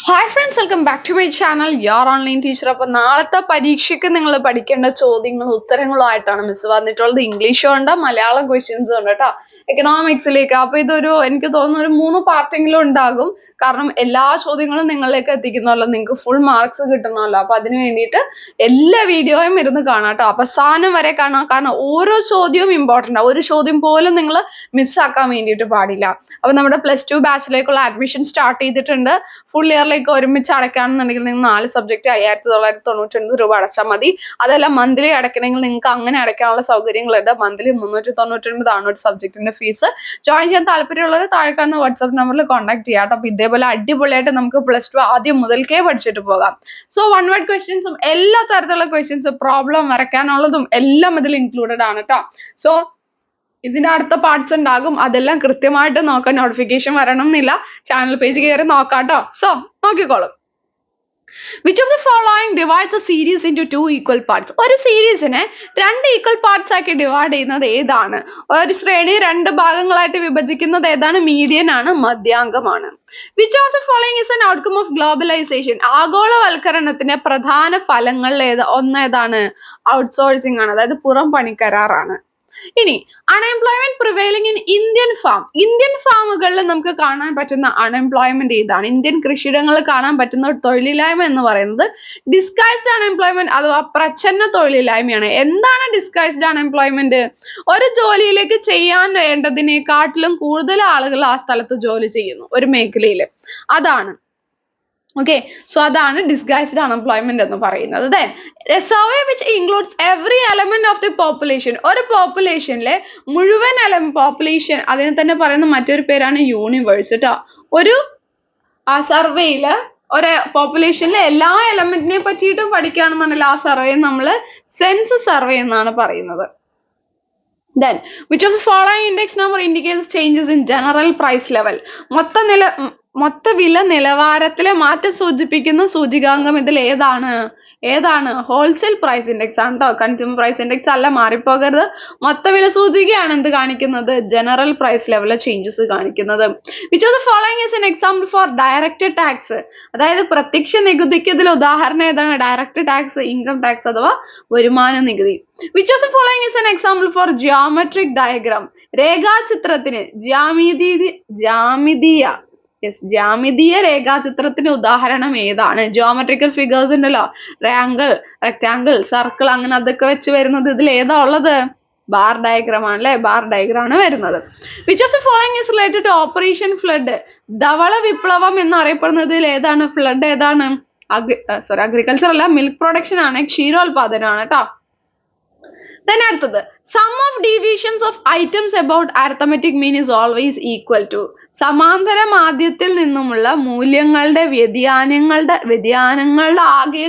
Hi friends, welcome back to my channel your online teacher. അപ്പൊ നാളത്തെ പരീക്ഷയ്ക്ക് നിങ്ങൾ പഠിക്കേണ്ട ചോദ്യങ്ങളും ഉത്തരങ്ങളും ആയിട്ടാണ് മിസ് വന്നിട്ടുള്ളത്. ഇംഗ്ലീഷും ഉണ്ട്, മലയാളം ക്വസ്റ്റ്യൻസും ഉണ്ട് കേട്ടോ. എക്കണോമിക്സിലേക്ക് അപ്പൊ ഇതൊരു എനിക്ക് തോന്നുന്നു ഒരു 3 പാർട്ടെങ്കിലും ഉണ്ടാകും. കാരണം എല്ലാ ചോദ്യങ്ങളും നിങ്ങളിലേക്ക് എത്തിക്കണമല്ലോ, നിങ്ങൾക്ക് ഫുൾ മാർക്സ് കിട്ടണമല്ലോ. അപ്പൊ അതിന് വേണ്ടിയിട്ട് എല്ലാ വീഡിയോയും ഇരുന്ന് കാണാം കേട്ടോ, അവസാനം വരെ കാണാം. കാരണം ഓരോ ചോദ്യവും ഇമ്പോർട്ടൻ്റ് ആണ്. ഒരു ചോദ്യം പോലും നിങ്ങൾ മിസ്സാക്കാൻ വേണ്ടിയിട്ട് പാടില്ല. അപ്പൊ നമ്മുടെ +2 ബാച്ചിലേക്കുള്ള അഡ്മിഷൻ സ്റ്റാർട്ട് ചെയ്തിട്ടുണ്ട്. ഫുൾ ഇയറിലേക്ക് ഒരുമിച്ച് അടയ്ക്കുകയാണെന്നുണ്ടെങ്കിൽ നിങ്ങൾ 4 സബ്ജക്റ്റ് 5999 രൂപ അടച്ചാൽ മതി. അതെല്ലാം മന്ത്ലി അടയ്ക്കണമെങ്കിൽ നിങ്ങൾക്ക് അങ്ങനെ അടയ്ക്കാനുള്ള സൗകര്യങ്ങളുണ്ട്. മന്ത്ലി 399 ആണ് ഒരു സബ്ജക്റ്റിന്റെ ഫീസ്. ജോയിൻ ചെയ്യാൻ താല്പര്യമുള്ളവർ താഴെ കാണുന്ന വാട്സ്ആപ്പ് നമ്പറിൽ കോൺടാക്ട് ചെയ്യാം കേട്ടോ. അപ്പൊ ഇതേപോലെ അടിപൊളിയായിട്ട് നമുക്ക് +2 ആദ്യം മുതൽക്കേ പഠിച്ചിട്ട് പോകാം. സോ 1 വേർഡ് ക്വസ്റ്റ്യൻസും എല്ലാ തരത്തിലുള്ള ക്വസ്റ്റ്യൻസും പ്രോബ്ലം വരയ്ക്കാനുള്ളതും എല്ലാം ഇതിൽ ഇൻക്ലൂഡഡ് ആണ് കേട്ടോ. സോ ഇതിന്റെ അടുത്ത പാർട്സ് ഉണ്ടാകും, അതെല്ലാം കൃത്യമായിട്ട് നോക്കാൻ നോട്ടിഫിക്കേഷൻ വരണം എന്നില്ല. ചാനൽ പേജ് കയറി നോക്കാട്ടോ. സോ നോക്കിക്കോളും. Which of the following divides a series into 2 equal parts? ഒരു സീരീസിനെ 2 ഈക്വൽ പാർട്സ് ആക്കി ഡിവൈഡ് ചെയ്യുന്നത് ഏതാണ്? ഒരു ശ്രേണി 2 ഭാഗങ്ങളായിട്ട് വിഭജിക്കുന്നത് ഏതാണ്? മീഡിയൻ ആണ്, മധ്യാങ്കമാണ്. Which of the following is an outcome of globalization? ആഗോളവൽക്കരണത്തിന്റെ പ്രധാന ഫലങ്ങളിൽ ഏതാണ്? ഔട്ട്സോഴ്സിംഗ് ആണ്, അതായത് പുറം പണിക്കരാറാണ്. ഇനി unemployment prevailing in Indian farm. Indian ഫാമുകളിൽ നമുക്ക് കാണാൻ പറ്റുന്ന അൺഎംപ്ലോയ്മെന്റ് ഏതാണ്? ഇന്ത്യൻ കൃഷിയിടങ്ങളിൽ കാണാൻ പറ്റുന്ന തൊഴിലില്ലായ്മ എന്ന് പറയുന്നത് ഡിസ്ഗൈസ്ഡ് അൺഎംപ്ലോയ്മെന്റ് അഥവാ പ്രച്ഛന്ന തൊഴിലില്ലായ്മയാണ്. എന്താണ് ഡിസ്ഗൈസ്ഡ് അൺഎംപ്ലോയ്മെന്റ്? ഒരു ജോലിയിലേക്ക് ചെയ്യാൻ വേണ്ടതിനെക്കാട്ടിലും കൂടുതൽ ആളുകൾ ആ സ്ഥലത്ത് ജോലി ചെയ്യുന്നു ഒരു മേഖലയിൽ, അതാണ്. Okay, so അതാണ് ഡിസ്ഗൈസ്ഡ് അൺഎംപ്ലോയ്മെന്റ് എന്ന് പറയുന്നത്. Then a survey which includes every element of the population. ഒരു പോപ്പുലേഷനിലെ മുഴുവൻ പോപ്പുലേഷൻ, അതിനെ തന്നെ പറയുന്ന മറ്റൊരു പേരാണ് യൂണിവേഴ്സ് കേട്ടോ. ഒരു ആ സർവേയില് ഒരു പോപ്പുലേഷനിലെ എല്ലാ എലമെന്റിനെ പറ്റിയിട്ടും പഠിക്കുകയാണെന്നുണ്ടെങ്കിൽ ആ സർവേ നമ്മൾ സെൻസസ് സർവേ എന്നാണ് പറയുന്നത്. Then which of the following index number indicates changes in general price level? മൊത്ത വില നിലവാരത്തിലെ മാറ്റം സൂചിപ്പിക്കുന്ന സൂചികാംഗം ഇതിൽ ഏതാണ്? ഹോൾസെയിൽ പ്രൈസ് ഇൻഡെക്സ് ആണ് ട്ടോ. കൺസ്യൂമർ പ്രൈസ് ഇൻഡെക്സ് അല്ല, മാറിപ്പോകരുത്. മൊത്ത വില സൂചികയാണ് എന്ത് കാണിക്കുന്നത്? ജനറൽ പ്രൈസ് ലെവലിലെ ചേഞ്ചസ് കാണിക്കുന്നത്. Which of the following is an example for direct tax? അതായത് പ്രത്യക്ഷ നികുതിക്ക് ഇതിൽ ഉദാഹരണം ഏതാണ്? ഡയറക്റ്റ് ടാക്സ്, ഇൻകം ടാക്സ് അഥവാ വരുമാന നികുതി. Which of the following is an example for geometric diagram? രേഖാചിത്രത്തിന് ജ്യാമിതീയ രേഖാചിത്രത്തിന് ഉദാഹരണം ഏതാണ്? ജോമെട്രിക്കൽ ഫിഗേഴ്സ് ഉണ്ടല്ലോ, ട്രയാങ്കിൾ, റെക്ടാങ്കിൾ, സർക്കിൾ, അങ്ങനെ അതൊക്കെ വെച്ച് വരുന്നത് ഇതിൽ ഏതാ ഉള്ളത്? ബാർ ഡയഗ്രാം ആണല്ലേ, ബാർ ഡയഗ്രാം ആണ് വരുന്നത്. Which of the following is related to operation flood? ധവള വിപ്ലവം എന്നറിയപ്പെടുന്നതിൽ ഏതാണ്? ഫ്ലഡ് ഏതാണ്? അഗ്രികൾച്ചർ അല്ല, മിൽക്ക് പ്രൊഡക്ഷൻ ആണ്, ക്ഷീരോത്പാദനമാണ് കേട്ടോ. Then അടുത്തത് sum of deviations of items about arithmetic mean is always equal to. സമാന്തര മാധ്യത്തിൽ നിന്നുമുള്ള മൂല്യങ്ങളുടെ വ്യതിയാനങ്ങളുടെ ആകെ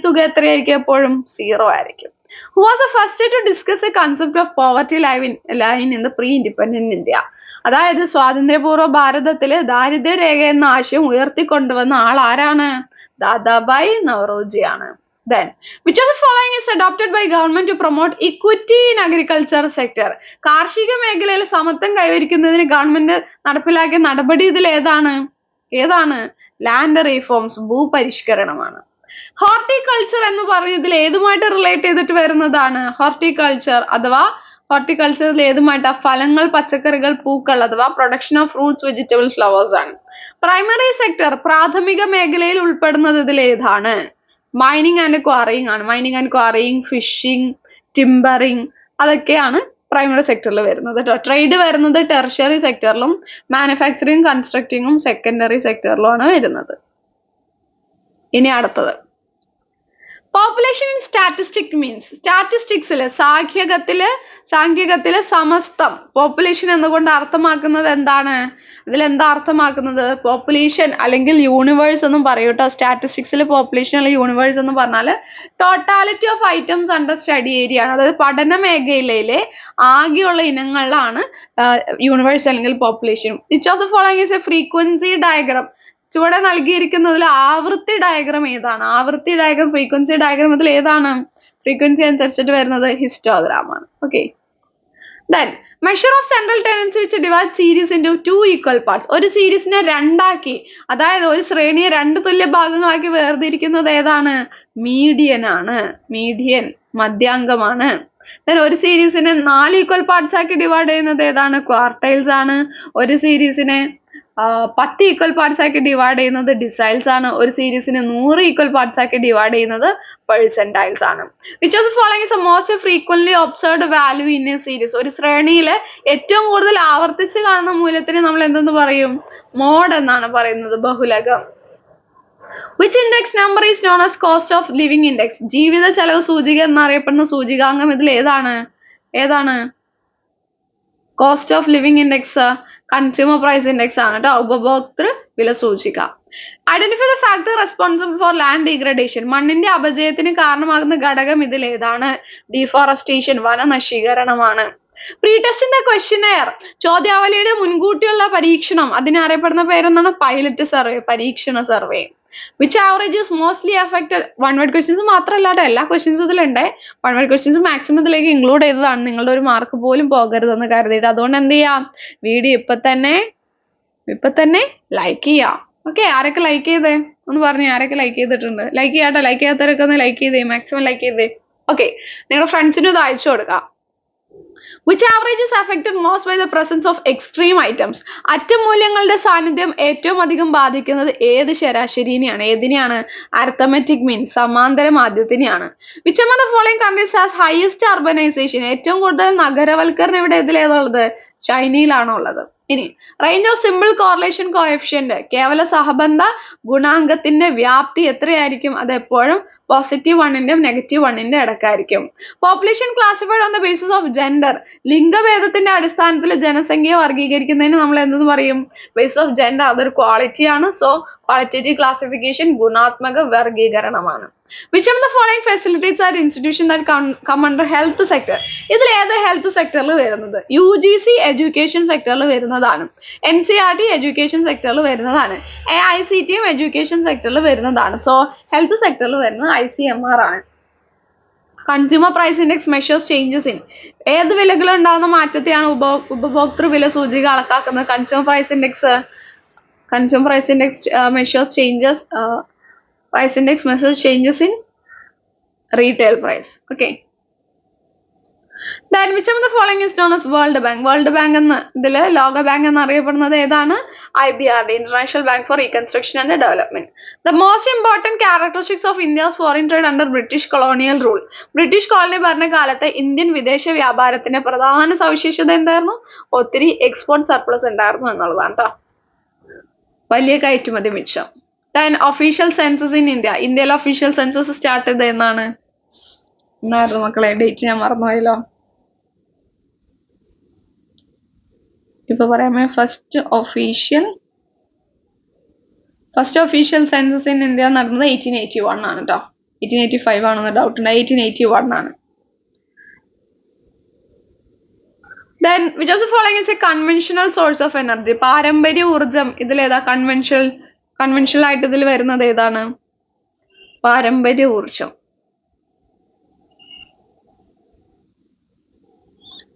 തുക എത്രയായിരിക്കും? എപ്പോഴും 0 ആയിരിക്കും. Who was the first to discuss the concept of poverty line in the pre-independent India? അതായത് സ്വാതന്ത്ര്യപൂർവ്വ ഭാരതത്തില് ദാരിദ്ര്യ രേഖ എന്ന ആശയം ഉയർത്തിക്കൊണ്ടുവന്ന ആൾ ആരാണ്? ദാദാഭായ് നവറോജി ആണ്. Then which of the following is adopted by government to promote equity in agriculture sector? കാർഷിക മേഖലയിൽ സമത്വം കൈവരിക്കുന്നതിന് ഗവൺമെന്റ് നടപ്പിലാക്കിയ നടപടി ഇതിൽ ഏതാണ്? Land reforms, ഭൂപരിഷ്കരണമാണ്. ഹോർട്ടിക്കൾച്ചർ എന്ന് പറഞ്ഞ ഇതിൽ ഏതുമായിട്ട് റിലേറ്റ് ചെയ്തിട്ട് വരുന്നതാണ്? ഹോർട്ടിക്കൾച്ചറിൽ ഏതുമായിട്ടാ? ഫലങ്ങൾ, പച്ചക്കറികൾ, പൂക്കൾ അഥവാ production of fruits, vegetable, flowers ആണ്. പ്രൈമറി സെക്ടർ, പ്രാഥമിക മേഖലയിൽ ഉൾപ്പെടുന്നത് ഇതിൽ ഏതാണ്? മൈനിങ് ആൻഡ് ക്വാറിയിങ് ആണ്. Mining and quarrying, fishing, timbering, അതൊക്കെയാണ് പ്രൈമറി സെക്ടറിൽ വരുന്നത് കേട്ടോ. ട്രേഡ് വരുന്നത് ടെർഷ്യറി സെക്ടറിലും, മാനുഫാക്ചറിങ്, കൺസ്ട്രക്ടിങ്ങും സെക്കൻഡറി സെക്ടറിലുമാണ് വരുന്നത്. ഇനി അടുത്തത് പോപ്പുലേഷൻ ഇൻ സ്റ്റാറ്റിസ്റ്റിക് മീൻസ്. സ്റ്റാറ്റിസ്റ്റിക്സില് സാംഖ്യകത്തിലെ സമസ്തം പോപ്പുലേഷൻ എന്നുകൊണ്ട് അർത്ഥമാക്കുന്നത് എന്താണ്? ഇതിലെന്താ അർത്ഥമാക്കുന്നത്? പോപ്പുലേഷൻ അല്ലെങ്കിൽ യൂണിവേഴ്സ് എന്നും പറയും കേട്ടോ. സ്റ്റാറ്റിസ്റ്റിക്സിൽ പോപ്പുലേഷൻ അല്ലെങ്കിൽ യൂണിവേഴ്സ് എന്ന് പറഞ്ഞാല് totality of items under study area ആണ്. അതായത് പഠന മേഖലയിലെ ആകെയുള്ള ഇനങ്ങളിലാണ് യൂണിവേഴ്സ് അല്ലെങ്കിൽ population. Which of the following is a frequency diagram? ചുവടെ നൽകിയിരിക്കുന്നതിൽ ആവൃത്തി ഡയഗ്രം ഏതാണ്? ആവൃത്തി ഡയഗ്രം, ഫ്രീക്വൻസി ഡയഗ്രം ഇതിൽ ഏതാണ്? ഫ്രീക്വൻസി അനുസരിച്ചിട്ട് വരുന്നത് ഹിസ്റ്റോഗ്രാം ആണ്. Okay. Then measure of central tendency which divides series into two equal parts. ഒരു സീരീസിനെ രണ്ടാക്കി, അതായത് ഒരു ശ്രേണിയെ രണ്ട് തുല്യ ഭാഗങ്ങളാക്കി വേർതിരിക്കുന്നത് ഏതാണ്? മീഡിയൻ ആണ്. മീഡിയൻ മധ്യാങ്കമാണ്. Then ഒരു സീരീസിനെ 4 equal parts ആക്കി ഡിവൈഡ് ചെയ്യുന്നത് ഏതാണ്? ക്വാർട്ടൈൽസ് ആണ്. ഒരു സീരീസിനെ 10 equal parts ആക്കി ഡിവൈഡ് ചെയ്യുന്നത് ഡിസൈൽസ് ആണ്. ഒരു സീരീസിനെ 100 equal parts ആക്കി ഡിവൈഡ് ചെയ്യുന്നത് പെർസെന്റൈൽസ് ആണ്. Which of the following is the most frequently observed value in a series? ഒരു ശ്രേണിയിലെ ഏറ്റവും കൂടുതൽ ആവർത്തിച്ച് കാണുന്ന മൂല്യത്തിന് നമ്മൾ എന്തെന്ന് പറയും? മോഡ് എന്നാണ് പറയുന്നത്, ബഹുലകം. Which index number is known as cost of living index? ജീവിത ചെലവ് സൂചിക എന്നറിയപ്പെടുന്ന സൂചികാംഗം ഇതിൽ ഏതാണ്? Cost of living index consumer price index ആണ് കേട്ടോ, ഉപഭോക്തൃ വില സൂചിക. Identify the factor responsible for land degradation. മണ്ണിന്റെ അപചയത്തിന് കാരണമാകുന്ന ഘടകം ഇതിൽ ഏതാണ്? ഡീഫോറസ്റ്റേഷൻ, വനനശീകരണമാണ്. പ്രീടെസ്റ്റിന്റെ ക്വസ്റ്റ്യനെയർ, ചോദ്യാവലിയുടെ മുൻകൂട്ടിയുള്ള പരീക്ഷണം, അതിനെ അറിയപ്പെടുന്ന പേരെന്താണ്? പൈലറ്റ് സർവേ, പരീക്ഷണ survey. Which average is mostly affected? One word questions മാത്രമല്ല എല്ലാ ക്വസ്റ്റ്യൻസും ഇതിലുണ്ട്. വൺ വേർഡ് ക്വസ്റ്റ്യൻസ് മാക്സിമം ഇതിലേക്ക് ഇൻക്ലൂഡ് ചെയ്തതാണ്, നിങ്ങളുടെ ഒരു മാർക്ക് പോലും പോകരുതെന്ന് കരുതിയിട്ട്. അതുകൊണ്ട് എന്ത് ചെയ്യാം, വീഡിയോ ഇപ്പൊ തന്നെ ലൈക്ക് ചെയ്യാം. ഓക്കെ, ആരൊക്കെ ലൈക്ക് ചെയ്തേ ഒന്ന് പറഞ്ഞേ, ആരൊക്കെ ലൈക്ക് ചെയ്തിട്ടുണ്ട്? ലൈക്ക് ചെയ്യാട്ടോ, ലൈക്ക് ചെയ്യാത്തവരൊക്കെ ഒന്ന് ലൈക്ക് ചെയ്തേ, മാക്സിമം ലൈക്ക് ചെയ്തേ. ഓക്കെ, നിങ്ങളുടെ ഫ്രണ്ട്സിനും ഇത് അയച്ചു കൊടുക്കാം. Which average is affected most by the presence of extreme items? അറ്റമൂല്യങ്ങളുടെ സാന്നിധ്യം ഏറ്റവും അധികം ബാധിക്കുന്നത് ഏത് ശരാശരിനെയാണ്? ഏതിനെയാണ്? അരിത്തമെറ്റിക് മീൻ, സമാന്തര മാധ്യത്തിനെയാണ്. Which among the following countries has highest urbanization? ഏറ്റവും കൂടുതൽ നഗരവൽക്കരണം ഇവിടെ ഏതിലേതുള്ളത്? ചൈനയിലാണോ ഉള്ളത്? ഇനി range of simple correlation coefficient, കേവല സഹബന്ധ ഗുണാങ്കത്തിന്റെ വ്യാപ്തി എത്രയായിരിക്കും? അത് എപ്പോഴും +1ന്റെയും -1ന്റെ ഇടക്കായിരിക്കും. Population classified on the basis of gender, ലിംഗഭേദത്തിന്റെ അടിസ്ഥാനത്തിൽ ജനസംഖ്യയെ വർഗീകരിക്കുന്നതിന് നമ്മൾ എന്തെന്ന് പറയും? ബേസ് ഓഫ് ജെൻഡർ, അതൊരു ക്വാളിറ്റി ആണ്. സോ ക്വാളിറ്റേറ്റീവ് ക്ലാസിഫിക്കേഷൻ ഗുണാത്മക വർഗീകരണമാണ്. Which of the following facilities are institutions that come under health sector? ഇതിൽ ഏത് ഹെൽത്ത് സെക്ടറിൽ വരുന്നത്? UGC എഡ്യൂക്കേഷൻ സെക്ടറിൽ വരുന്നതാണ്. NCERT എഡ്യൂക്കേഷൻ സെക്ടറിൽ വരുന്നതാണ്. AICTE എഡ്യൂക്കേഷൻ സെക്ടറിൽ വരുന്നതാണ്. സോ ഹെൽത്ത് സെക്ടറിൽ വരുന്നത് ICMR ആണ്. Consumer price index measures changes in, ഏത് വിലകളുണ്ടാകുന്ന മാറ്റത്തെയാണ് ഉപഭോക്തൃ വില സൂചിക കണക്കാക്കുന്നത്? Consumer price index measures changes in retail price. Okay. Then which of the following is known as World Bank? World Bank എന്ന ഇതിൽ ലോക ബാങ്ക് എന്നറിയപ്പെടുന്നത് ഏതാണ്? IBRD, International Bank for Reconstruction and Development. The most important characteristics of India's foreign trade under British colonial rule. British colony ഭരണകാലത്തെ Indian വിദേശ വ്യാപാരത്തിന്റെ പ്രധാന സവിശേഷത എന്തായിരുന്നു? ഒത്തിരി എക്സ്പോർട്ട് സർപ്ലസ് ഉണ്ടായിരുന്നു എന്നുള്ളതാണ് കേട്ടോ, വലിയ കയറ്റുമതി മിച്ചം. Then official census in India. ഇന്ത്യയിലെ ഒഫീഷ്യൽ സെൻസസ് സ്റ്റാർട്ട് ചെയ്തത് എന്നായിരുന്നു മക്കളെ? ഡേറ്റ് ഞാൻ മറന്നുപോയല്ലോ, ഇപ്പൊ പറയാമേ. First official census in India നടന്നത് 1881 ആണ് കേട്ടോ. 1885 ആണെന്ന് ഡൗട്ട് ഉണ്ട്. 1881 ആണ്. Then which of the following is a conventional source of energy? പാരമ്പര്യ ഊർജം ഇതിലേതാ? കൺവെൻഷണൽ ആയിട്ട് ഇതിൽ വരുന്നത് ഏതാണ്? പാരമ്പര്യ ഊർജം,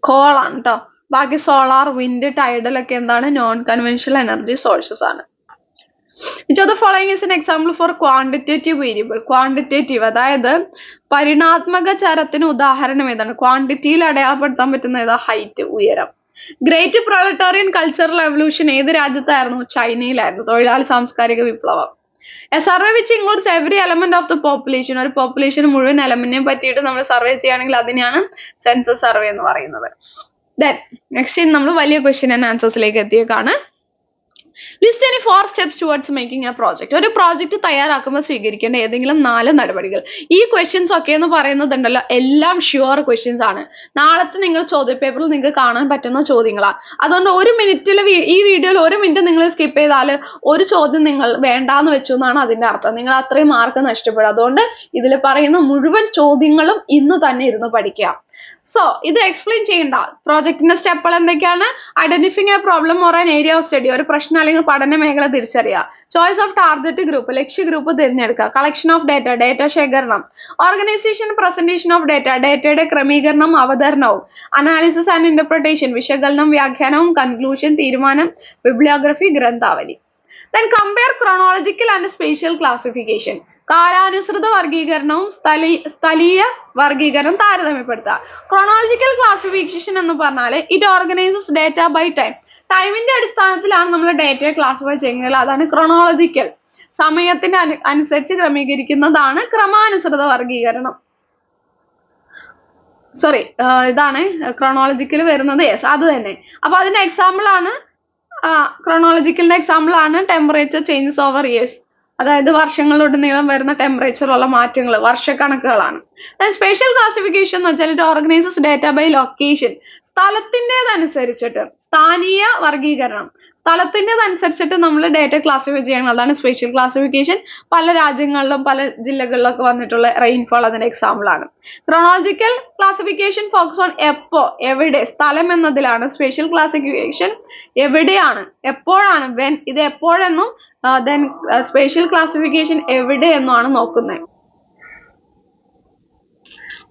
കോൾ ആണ് കേട്ടോ. ബാക്കി സോളാർ, വിൻഡ്, ടൈഡൽ ഒക്കെ എന്താണ്? നോൺ കൺവെൻഷണൽ എനർജി സോഴ്സസ് ആണ്. Which of the following is an example for quantitative variable? Quantitative, അതായത് പരിണാത്മക ചരത്തിന് ഉദാഹരണം ഏതാണ്? ക്വാണ്ടിറ്റിയിൽ അടയാളപ്പെടുത്താൻ പറ്റുന്ന ഏതാ? ഹൈറ്റ്, ഉയരം. ഗ്രേറ്റ് പ്രൊലറ്റേറിയൻ കൾച്ചറൽ എവല്യൂഷൻ ഏത് രാജ്യത്തായിരുന്നു? ചൈനയിലായിരുന്നു. തൊഴിലാളി സാംസ്കാരിക വിപ്ലവം. A survey which includes every element of the population. ഒരു പോപ്പുലേഷൻ മുഴുവൻ എലമെന്റിനെ പറ്റിയിട്ട് നമ്മൾ സർവേ ചെയ്യുകയാണെങ്കിൽ അതിനെയാണ് സെൻസസ് സർവേ എന്ന് പറയുന്നത്. Then നെക്സ്റ്റ് നമ്മൾ വലിയ ക്വസ്റ്റ്യൻ ആൻഡ് ആൻസേഴ്സിലേക്ക് എത്തിയേക്കാണ്. List any 4 steps towards making a project. ഒരു പ്രോജക്റ്റ് തയ്യാറാക്കുമ്പോൾ സ്വീകരിക്കേണ്ട ഏതെങ്കിലും 4 നടപടികൾ. ഈ ക്വസ്റ്റ്യൻസ് ഒക്കെ എന്ന് പറയുന്നതുണ്ടല്ലോ, എല്ലാം ഷുവർ ക്വസ്റ്റ്യൻസ് ആണ്. നാളത്തെ നിങ്ങൾ ചോദ്യപേപ്പറിൽ നിങ്ങൾക്ക് കാണാൻ പറ്റുന്ന ചോദ്യങ്ങളാണ്. അതുകൊണ്ട് ഒരു മിനിറ്റിൽ ഈ വീഡിയോയിൽ 1 മിനിറ്റ് നിങ്ങൾ സ്കിപ്പ് ചെയ്താൽ ഒരു ചോദ്യം നിങ്ങൾ വേണ്ടാന്ന് വെച്ചു എന്നാണ് അതിന്റെ അർത്ഥം. നിങ്ങൾ അത്രയും മാർക്ക് നഷ്ടപ്പെടും. അതുകൊണ്ട് ഇതിൽ പറയുന്ന മുഴുവൻ ചോദ്യങ്ങളും ഇന്ന് തന്നെ ഇരുന്ന് പഠിക്കുക. സോ ഇത് എക്സ്പ്ലെയിൻ ചെയ്യണ്ട. പ്രോജക്റ്റിന്റെ സ്റ്റെപ്പുകൾ എന്തൊക്കെയാണ്? Identifying A problem or an area of study, ഒരു പ്രശ്നം അല്ലെങ്കിൽ പഠന മേഖല തിരിച്ചറിയുക. Choice of target group, Lakshya group തിരഞ്ഞെടുക്കുക. കളക്ഷൻ ഓഫ് ഡേറ്റ, ഡേറ്റ ശേഖരണം. ഓർഗനൈസേഷൻ പ്രസന്റേഷൻ ഓഫ് ഡേറ്റ, ഡേറ്റയുടെ ക്രമീകരണം അവതരണവും. അനാലിസിസ് ആൻഡ് ഇന്റർപ്രിട്ടേഷൻ, വിശകലനം വ്യാഖ്യാനവും. കൺക്ലൂഷൻ തീരുമാനം. ബിബ്ലിയോഗ്രഫി ക്രന്ഥാവലി. Then compare chronological and spatial classification. കാലാനുസൃത വർഗീകരണവും സ്ഥലീയ വർഗീകരണം താരതമ്യപ്പെടുത്തുക. ക്രോണോളജിക്കൽ ക്ലാസിഫിക്കേഷൻ എന്ന് പറഞ്ഞാൽ it organises data by time. ടൈമിന്റെ അടിസ്ഥാനത്തിലാണ് നമ്മൾ ഡേറ്റയെ ക്ലാസിഫൈ ചെയ്യുന്നത്. അതാണ് ക്രോണോളജിക്കൽ. സമയത്തിന് അനുസരിച്ച് ക്രമീകരിക്കുന്നതാണ് ക്രമാനുസൃത വർഗീകരണം. സോറി, ഇതാണ് ക്രോണോളജിക്കൽ വരുന്നത്. യെസ്, അത് തന്നെ. അപ്പൊ അതിന്റെ എക്സാമ്പിൾ ആണ് ക്രോണോളജിക്കലിന്റെ എക്സാമ്പിൾ ആണ് ടെമ്പറേച്ചർ ചേഞ്ചസ് ഓവർ ഇയേഴ്സ്. അതായത് വർഷങ്ങളിലുടനീളം വരുന്ന ടെമ്പറേച്ചറിലുള്ള മാറ്റങ്ങൾ വർഷക്കണക്കുകളാണ്. സ്പേഷ്യൽ ക്ലാസിഫിക്കേഷൻ എന്ന് വെച്ചാൽ it organises data by location. സ്ഥലത്തിൻ്റെതനുസരിച്ചിട്ട് സ്ഥാനീയ വർഗീകരണം. സ്ഥലത്തിൻ്റെതനുസരിച്ചിട്ട് നമ്മൾ ഡേറ്റ ക്ലാസിഫൈ ചെയ്യണം. അതാണ് സ്പേഷ്യൽ ക്ലാസിഫിക്കേഷൻ. പല രാജ്യങ്ങളിലും പല ജില്ലകളിലും ഒക്കെ വന്നിട്ടുള്ള റെയിൻഫോൾ അതിന്റെ എക്സാമ്പിൾ ആണ്. ക്രോണോളജിക്കൽ ക്ലാസിഫിക്കേഷൻ ഫോക്കസ് ഓൺ എപ്പോ, എവിടെ, സ്ഥലം എന്നതിലാണ്. സ്പേഷ്യൽ ക്ലാസിഫിക്കേഷൻ എവിടെയാണ്, എപ്പോഴാണ്, വെൻ, ഇത് എപ്പോഴെന്നും then spatial classification എവിടെ എന്നുമാണ് നോക്കുന്നത്.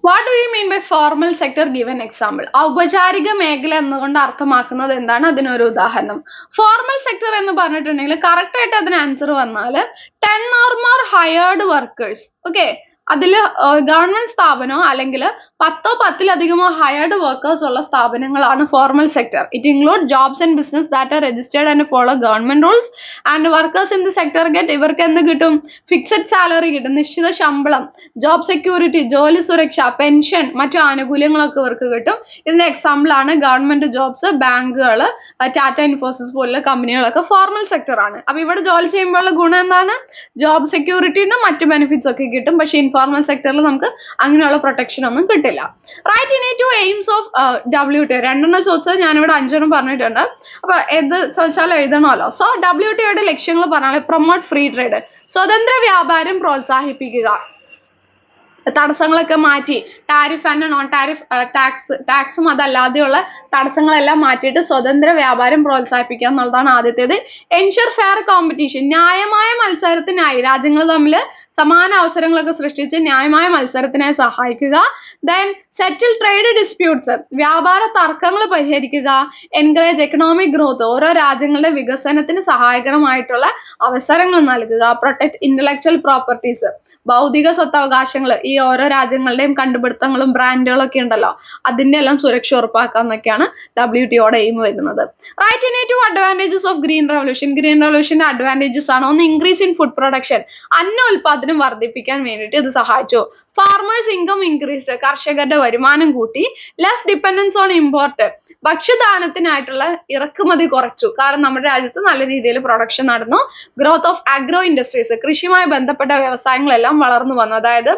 What do you mean by formal sector? Give an example. ഔപചാരിക മേഖല എന്നുകൊണ്ട് അർത്ഥമാക്കുന്നത് എന്താണ്? അതിനൊരു ഉദാഹരണം. ഫോർമൽ സെക്ടർ എന്ന് പറഞ്ഞിട്ടുണ്ടെങ്കിൽ കറക്റ്റ് ആയിട്ട് അതിന് ആൻസർ വന്നാൽ 10 or more hired workers. Okay, അതിൽ ഗവൺമെന്റ് സ്ഥാപനമോ അല്ലെങ്കിൽ 10 or 10-ലധികമോ ഹയർഡ് വർക്കേഴ്സ് ഉള്ള സ്ഥാപനങ്ങളാണ് formal sector. It include jobs and business that are registered and follow government rules and workers in the sector get, ഇവർക്ക് എന്ത് കിട്ടും? ഫിക്സഡ് സാലറി കിട്ടും, നിശ്ചിത ശമ്പളം, ജോബ് സെക്യൂരിറ്റി, ജോലി സുരക്ഷ, പെൻഷൻ, മറ്റു ആനുകൂല്യങ്ങളൊക്കെ ഇവർക്ക് കിട്ടും. ഇതിന്റെ എക്സാമ്പിൾ ആണ് ഗവൺമെന്റ് ജോബ്സ്, ബാങ്കുകൾ, ടാറ്റ ഇൻഫോസിസ് പോലുള്ള കമ്പനികളൊക്കെ ഫോർമൽ സെക്ടർ ആണ്. അപ്പൊ ഇവിടെ ജോലി ചെയ്യുമ്പോഴുള്ള ഗുണം എന്താണ്? ജോബ് സെക്യൂരിറ്റിനും മറ്റു ബെനിഫിറ്റ്സ് ഒക്കെ കിട്ടും. പക്ഷെ ഇൻഫോർമൽ സെക്ടറിൽ നമുക്ക് അങ്ങനെയുള്ള പ്രൊട്ടക്ഷൻ ഒന്നും കിട്ടില്ല. റൈറ്റ് ഇനി ടു എയിംസ് ഓഫ് WTO. രണ്ടെണ്ണം ചോദിച്ചാൽ ഞാനിവിടെ 5 പറഞ്ഞിട്ടുണ്ട്. അപ്പൊ ഏത് ചോദിച്ചാലും എഴുതണമല്ലോ. സോ WTOയുടെ ലക്ഷ്യങ്ങൾ പറഞ്ഞാൽ പ്രൊമോട്ട് ഫ്രീ ട്രേഡ്, സ്വതന്ത്ര വ്യാപാരം പ്രോത്സാഹിപ്പിക്കുക, തടസ്സങ്ങളൊക്കെ മാറ്റി ടാരിഫ് ആൻഡ് നോൺ ടാരിഫ് ടാക്സും അതല്ലാതെയുള്ള തടസ്സങ്ങളെല്ലാം മാറ്റിയിട്ട് സ്വതന്ത്ര വ്യാപാരം പ്രോത്സാഹിപ്പിക്കുക എന്നുള്ളതാണ് ആദ്യത്തേത്. എൻഷുർ ഫെയർ കോമ്പറ്റീഷൻ, ന്യായമായ മത്സരത്തിനായി രാജ്യങ്ങൾ തമ്മിൽ സമാന അവസരങ്ങളൊക്കെ സൃഷ്ടിച്ച് ന്യായമായ മത്സരത്തിനായി സഹായിക്കുക. ദെൻ സെറ്റിൽ ട്രേഡ് ഡിസ്പ്യൂട്ട്സ്, വ്യാപാര തർക്കങ്ങൾ പരിഹരിക്കുക. എൻകറേജ് എക്കണോമിക് ഗ്രോത്ത്, ഓരോ രാജ്യങ്ങളുടെ വികസനത്തിന് സഹായകരമായിട്ടുള്ള അവസരങ്ങൾ നൽകുക. പ്രൊട്ടക്ട് ഇന്റലക്ച്വൽ പ്രോപ്പർട്ടീസ്, ഭൗതിക സ്വത്തവകാശങ്ങൾ, ഈ ഓരോ രാജ്യങ്ങളുടെയും കണ്ടുപിടുത്തങ്ങളും ബ്രാൻഡുകളൊക്കെ ഉണ്ടല്ലോ, അതിന്റെ എല്ലാം സുരക്ഷ ഉറപ്പാക്കുക എന്നൊക്കെയാണ് WTOയുടെ എയിം വരുന്നത്. റൈറ്റ് ഇനി two advantages of green revolution. Green റവല്യൂഷന്റെ അഡ്വാൻറ്റേജസ് ആണ് ഒന്ന്, ഇൻക്രീസ് ഇൻ ഫുഡ് പ്രൊഡക്ഷൻ, അന്ന ഉൽപാദനം വർദ്ധിപ്പിക്കാൻ വേണ്ടിയിട്ട് ഇത് സഹായിച്ചു. ഫാർമേഴ്സ് ഇൻകം ഇൻക്രീസ്, കർഷകരുടെ വരുമാനം കൂട്ടി. ലെസ് ഡിപ്പെൻഡൻസ് ഓൺ ഇമ്പോർട്ട്, ഭക്ഷ്യധാന്യത്തിനായിട്ടുള്ള ഇറക്കുമതി കുറച്ചു, കാരണം നമ്മുടെ രാജ്യത്ത് നല്ല രീതിയിൽ പ്രൊഡക്ഷൻ നടന്നു. ഗ്രോത്ത് ഓഫ് അഗ്രോ ഇൻഡസ്ട്രീസ്, കൃഷിയുമായി ബന്ധപ്പെട്ട വ്യവസായങ്ങളെല്ലാം വളർന്നു വന്നു. അതായത്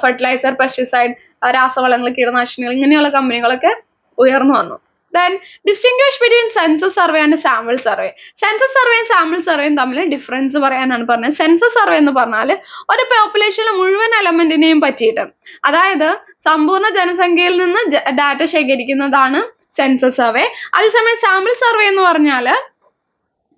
ഫെർട്ടിലൈസർ, പെസ്റ്റിസൈഡ്, രാസവളങ്ങൾ, കീടനാശിനികൾ, ഇങ്ങനെയുള്ള കമ്പനികളൊക്കെ ഉയർന്നു വന്നു. Then distinguish between census survey and sample survey. Census survey and sample survey തമ്മിൽ ഡിഫറൻസ് പറയാനാണ് പറഞ്ഞത്. സെൻസസ് സർവേ എന്ന് പറഞ്ഞാൽ ഒരു പോപ്പുലേഷനിലെ മുഴുവൻ എലമെന്റിനെയും പറ്റിയിട്ട്, അതായത് സമ്പൂർണ്ണ ജനസംഖ്യയിൽ നിന്ന് ഡാറ്റ ശേഖരിക്കുന്നതാണ് സെൻസസ് സർവേ. അതേസമയം സാമ്പിൾ സർവേ എന്ന് പറഞ്ഞാൽ